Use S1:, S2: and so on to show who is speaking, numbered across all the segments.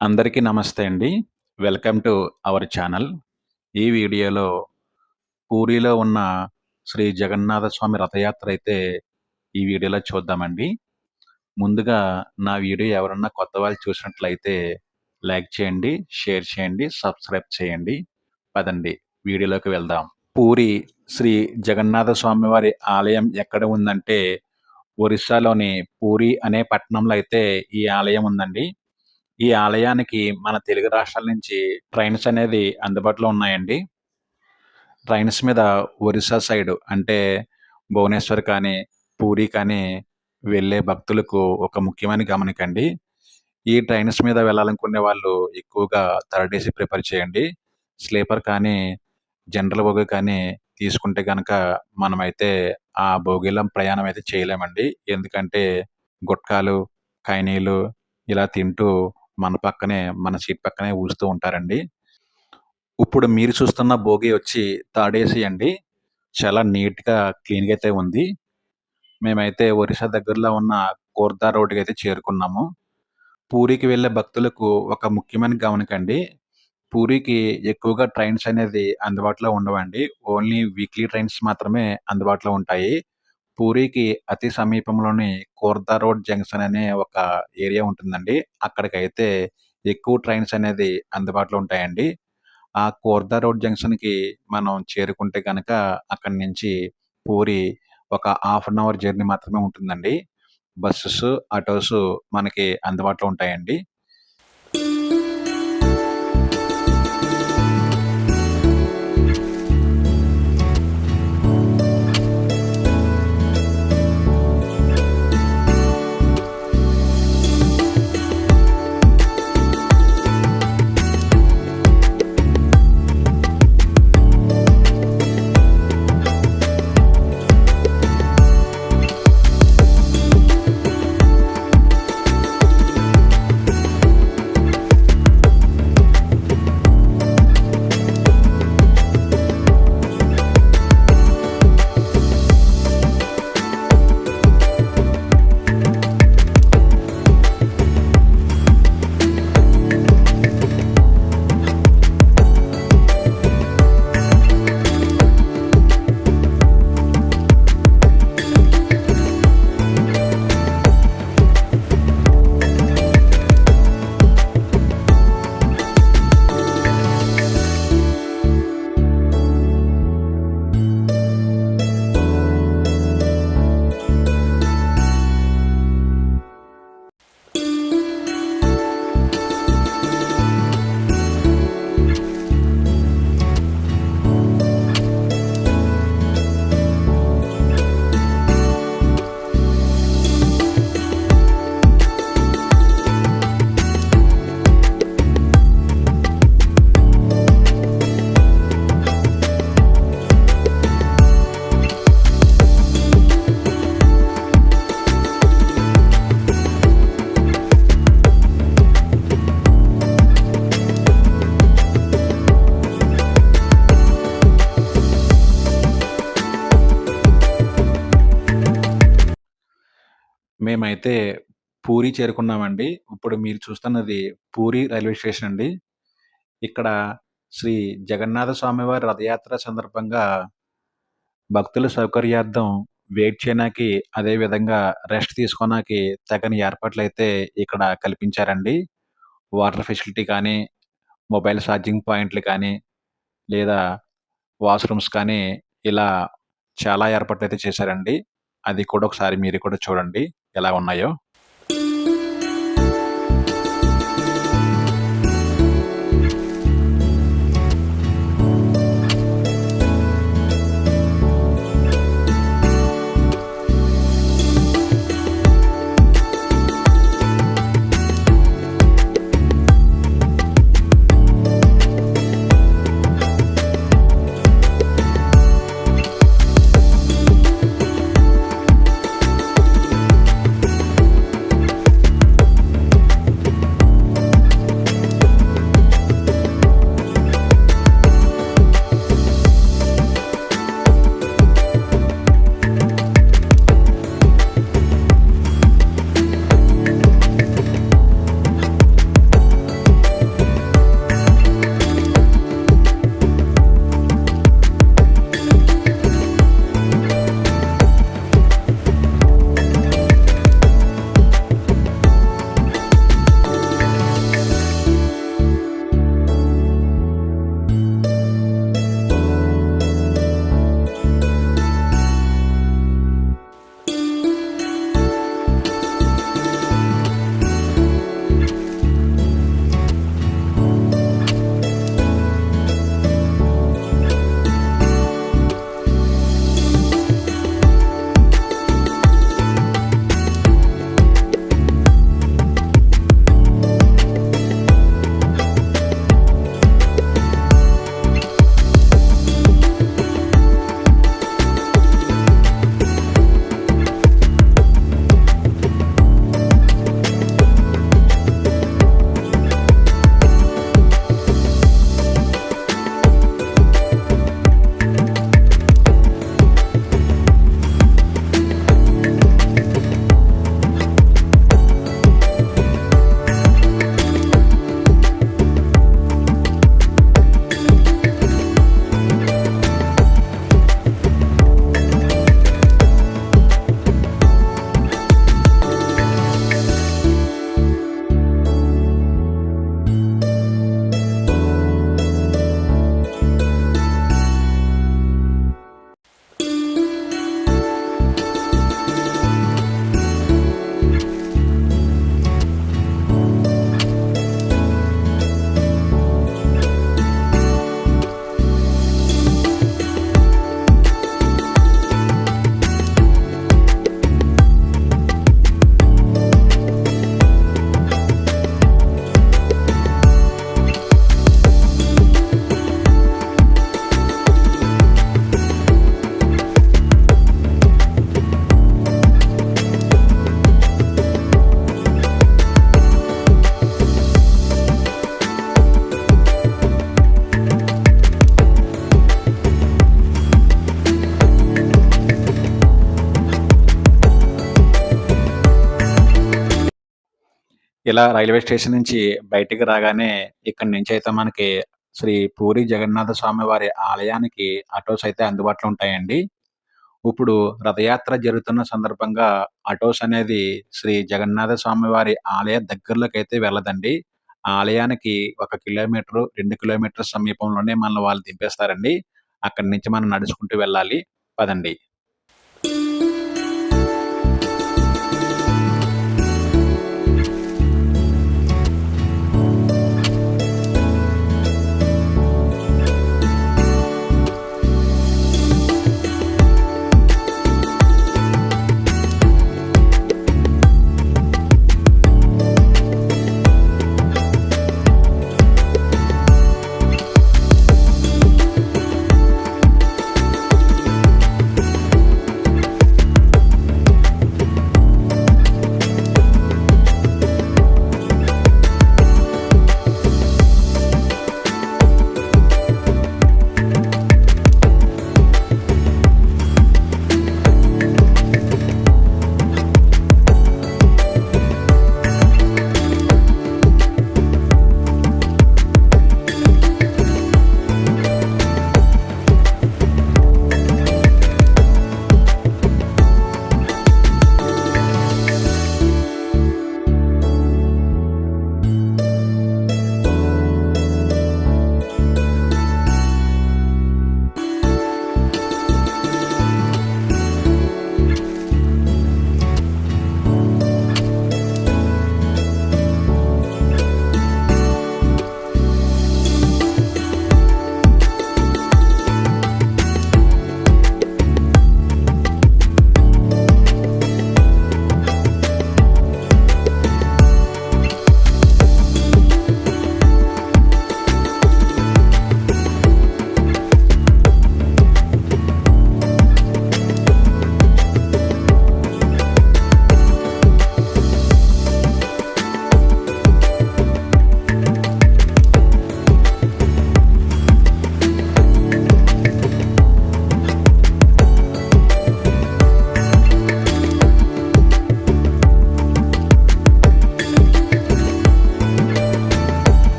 S1: అందరికీ నమస్తే అండి. Welcome to our channel. ఈ వీడియోలో పూరీలో ఉన్న శ్రీ జగన్నాథ స్వామి రథయాత్ర అయితే ఈ వీడియోలో చూద్దామండి. ముందుగా నా వీడియో ఎవరన్నా కొత్త వాళ్ళు చూసినట్లయితే లైక్ చేయండి, షేర్ చేయండి, సబ్స్క్రైబ్ చేయండి. పదండి వీడియోలోకి వెళ్దాం. పూరి శ్రీ జగన్నాథ స్వామి వారి ఆలయం ఎక్కడ ఉందంటే ఒరిస్సాలోని పూరి అనే పట్టణంలో అయితే ఈ ఆలయం ఉందండి. ఈ ఆలయానికి మన తెలుగు రాష్ట్రాల నుంచి ట్రైన్స్ అనేది అందుబాటులో ఉన్నాయండి. ట్రైన్స్ మీద ఒరిస్సా సైడు అంటే భువనేశ్వర్ కానీ, పూరీ కానీ వెళ్ళే భక్తులకు ఒక ముఖ్యమైన గమనికండి. ఈ ట్రైన్స్ మీద వెళ్ళాలనుకునే వాళ్ళు ఎక్కువగా థర్డ్ ఏసీ ప్రిఫర్ చేయండి. స్లీపర్ కానీ, జనరల్ బోగి కానీ తీసుకుంటే గనక మనమైతే ఆ బోగీలో ప్రయాణం అయితే చేయలేమండి. ఎందుకంటే గుట్కాలు, ఖైనీలు ఇలా తింటూ మన సీట్ పక్కనే ఊరుస్తూ ఉంటారండి. ఇప్పుడు మీరు చూస్తున్న బోగీ వచ్చి థర్డ్ ఏసీ అండి. చాలా నీట్‌గా, క్లీన్‌గా అయితే ఉంది. మేమైతే ఒరిస్సా దగ్గరలో ఉన్న ఖోర్ధా రోడ్డుకైతే చేరుకున్నాము. పూరీకి వెళ్ళే భక్తులకు ఒక ముఖ్యమైన గమనికండి. పూరీకి ఎక్కువగా ట్రైన్స్ అనేది అందుబాటులో ఉండవండి. ఓన్లీ వీక్లీ ట్రైన్స్ మాత్రమే అందుబాటులో ఉంటాయి. పూరీకి అతి సమీపంలోని ఖోర్ధా రోడ్ జంక్షన్ అనే ఒక ఏరియా ఉంటుందండి. అక్కడికైతే ఎక్కువ ట్రైన్స్ అనేది అందుబాటులో ఉంటాయండి. ఆ ఖోర్ధా రోడ్ జంక్షన్‌కి మనం చేరుకుంటే గనక అక్కడి నుంచి పూరీ ఒక హాఫ్ అన్ అవర్ జర్నీ మాత్రమే ఉంటుందండి. బసెస్, ఆటోస్ మనకి అందుబాటులో ఉంటాయండి. మేమైతే పూరీ చేరుకున్నామండి. ఇప్పుడు మీరు చూస్తున్నది పూరీ రైల్వే స్టేషన్ అండి. ఇక్కడ శ్రీ జగన్నాథ స్వామివారి రథయాత్ర సందర్భంగా భక్తుల సౌకర్యార్థం వెయిట్ చేయడానికి, అదే విధంగా రెస్ట్ తీసుకోడానికి తగిన ఏర్పాట్లయితే ఇక్కడ కల్పించారండి. వాటర్ ఫెసిలిటీ కానీ, మొబైల్ ఛార్జింగ్ పాయింట్లు కానీ, లేదా వాష్‌రూమ్స్ కానీ ఇలా చాలా ఏర్పాట్లయితే చేశారండి. అది కూడా ఒకసారి మీరు కూడా చూడండి ఎలా ఉన్నాయో. ఇలా రైల్వే స్టేషన్ నుంచి బయటికి రాగానే ఇక్కడి నుంచయితే మనకి శ్రీ పూరి జగన్నాథ స్వామి వారి ఆలయానికి ఆటోస్ అయితే అందుబాటులో ఉంటాయండి. ఇప్పుడు రథయాత్ర జరుగుతున్న సందర్భంగా ఆటోస్ అనేది శ్రీ జగన్నాథ స్వామి వారి ఆలయ దగ్గరలోకైతే వెళ్ళదండి. ఆలయానికి 1 కిలోమీటరు, 2 కిలోమీటర్ల సమీపంలోనే మనల్ని వాళ్ళు దింపేస్తారండి. అక్కడి నుంచి మనం నడుచుకుంటూ వెళ్ళాలి. పదండి.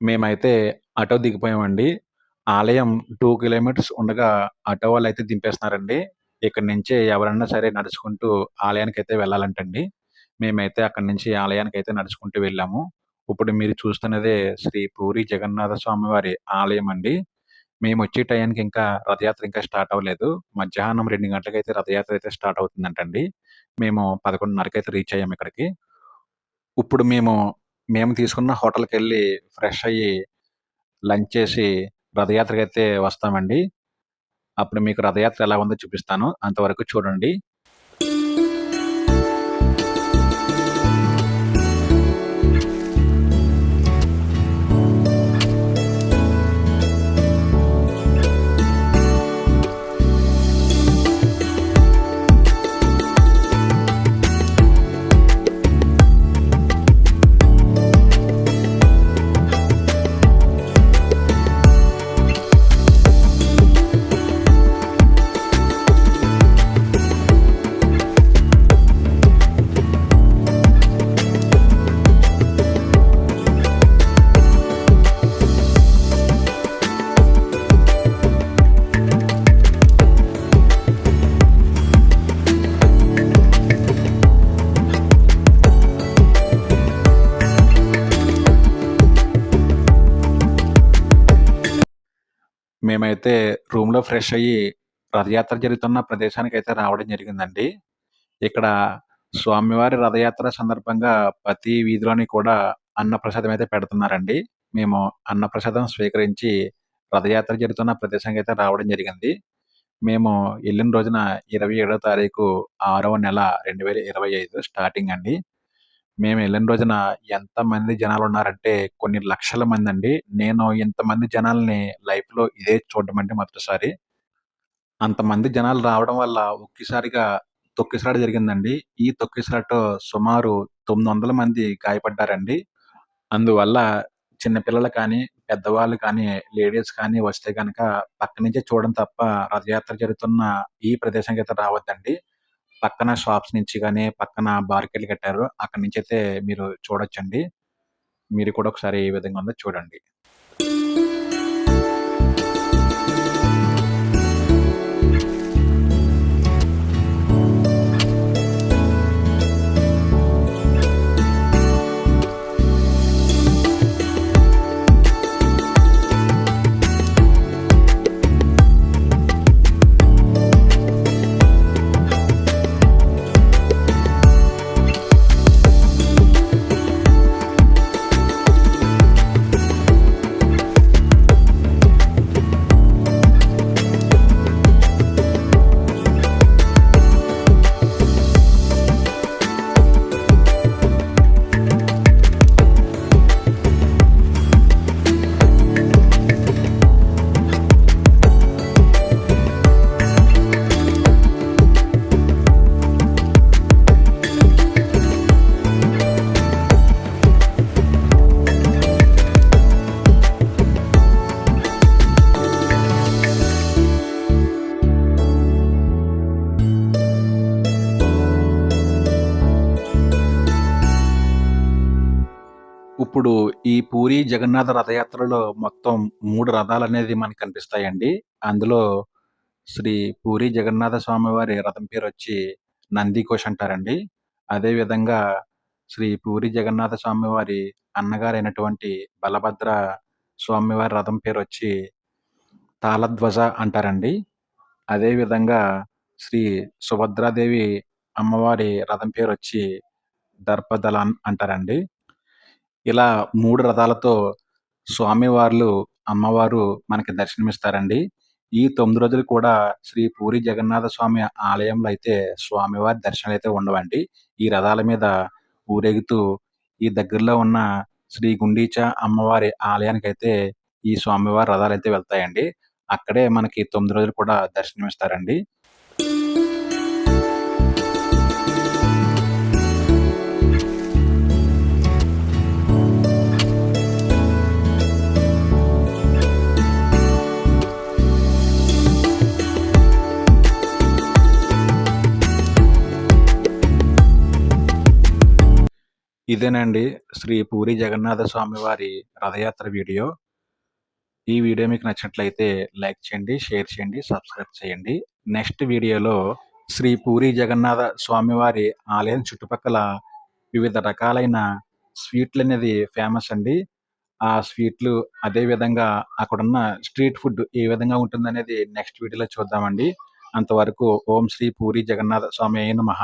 S1: మేమైతే ఆటో దిగిపోయామండి. ఆలయం 2 కిలోమీటర్స్ ఉండగా ఆటో వాళ్ళైతే దింపేస్తున్నారండి. ఇక్కడి నుంచి ఎవరన్నా సరే నడుచుకుంటూ ఆలయానికైతే వెళ్ళాలంటండి. మేమైతే అక్కడి నుంచి ఆలయానికైతే నడుచుకుంటూ వెళ్ళాము. ఇప్పుడు మీరు చూస్తున్నదే శ్రీ పూరి జగన్నాథ స్వామి వారి ఆలయం అండి. మేమొచ్చే టయానికి ఇంకా రథయాత్ర ఇంకా స్టార్ట్ అవ్వలేదు. మధ్యాహ్నం 2 గంటలకైతే రథయాత్ర అయితే స్టార్ట్ అవుతుందంటండి. మేము 11:30కైతే రీచ్ అయ్యాము ఇక్కడికి. ఇప్పుడు మేము తీసుకున్న హోటల్‌కెళ్ళి ఫ్రెష్ అయ్యి, లంచ్ చేసి రథయాత్రకైతే వస్తామండి. అప్పుడు మీకు రథయాత్ర ఎలా ఉందో చూపిస్తాను. అంతవరకు చూడండి. మేమైతే రూమ్‌లో ఫ్రెష్ అయ్యి, రథయాత్ర జరుగుతున్న ప్రదేశానికైతే రావడం జరిగిందండి. ఇక్కడ స్వామివారి రథయాత్ర సందర్భంగా ప్రతి వీధిలోని కూడా అన్నప్రసాదం అయితే పెడుతున్నారండి. మేము అన్నప్రసాదం స్వీకరించి రథయాత్ర జరుగుతున్న ప్రదేశానికైతే రావడం జరిగింది. మేము ఎళ్ళిన రోజున 27వ తారీఖు 6వ నెల 2025 స్టార్టింగ్ అండి. మేము ఎళ్ళిన రోజున ఎంతమంది జనాలున్నారంటే కొన్ని లక్షల మందండి. నేను ఇంతమంది జనాల్ని లైఫ్‌లో ఇదే చూడడం అండి మొదటిసారి. అంతమంది జనాలు రావడం వల్ల ఒక్కసారిగా తొక్కిసలాట జరిగిందండి. ఈ తొక్కిసలాటలో సుమారు 900 మంది గాయపడ్డారండి. అందువల్ల చిన్న పిల్లలు కానీ, పెద్దవాళ్ళు కానీ, లేడీస్ కానీ వస్తే గనక పక్క నుంచే చూడడం తప్ప రథయాత్ర జరుగుతున్న ఈ ప్రదేశానికైతే రావద్దండి. పక్కన షాప్స్ నుంచి గాని, పక్కన బార్కెట్లు కట్టారు. అక్కడి నుంచైతే మీరు చూడొచ్చండి. మీరు కూడా ఒకసారి ఏ విధంగా ఉందో చూడండి. ఇప్పుడు ఈ పూరి జగన్నాథ రథయాత్రలో మొత్తం 3 రథాలనేది మనకు కనిపిస్తాయండి. అందులో శ్రీ పూరి జగన్నాథ స్వామివారి రథం పేరొచ్చి నందిఘోష్ అంటారండి. అదే విధంగా శ్రీ పూరి జగన్నాథ స్వామివారి అన్నగారైనటువంటి బలభద్ర స్వామివారి రథం పేరొచ్చి తాళధ్వజ అంటారండి. అదే విధంగా శ్రీ సుభద్రాదేవి అమ్మవారి రథం పేరొచ్చి దర్పదలన్ అంటారండి. ఇలా 3 రథాలతో స్వామివార్లు, అమ్మవారు మనకి దర్శనమిస్తారండి. ఈ 9 రోజులు కూడా శ్రీ పూరి జగన్నాథ స్వామి ఆలయంలో అయితే స్వామివారి దర్శనాలైతే ఉండవండి. ఈ రథాల మీద ఊరేగుతూ ఈ దగ్గరలో ఉన్న శ్రీ గుండీచ అమ్మవారి ఆలయానికైతే ఈ స్వామివారి రథాలైతే వెళ్తాయండి. అక్కడే మనకి 9 రోజులు కూడా దర్శనమిస్తారండి. ఇదేనండి శ్రీ పూరి జగన్నాథ స్వామి వారి రథయాత్ర వీడియో. ఈ వీడియో మీకు నచ్చినట్లయితే లైక్ చేయండి, షేర్ చేయండి, సబ్స్క్రైబ్ చేయండి. నెక్స్ట్ వీడియోలో శ్రీ పూరి జగన్నాథ స్వామివారి ఆలయం చుట్టుపక్కల వివిధ రకాలైన స్వీట్లనేది ఫేమస్ అండి. ఆ స్వీట్లు అదే విధంగా అక్కడున్న స్ట్రీట్ ఫుడ్ ఏ విధంగా ఉంటుందనేది నెక్స్ట్ వీడియోలో చూద్దామండి. అంతవరకు ఓం శ్రీ పూరి జగన్నాథ స్వామియే నమః.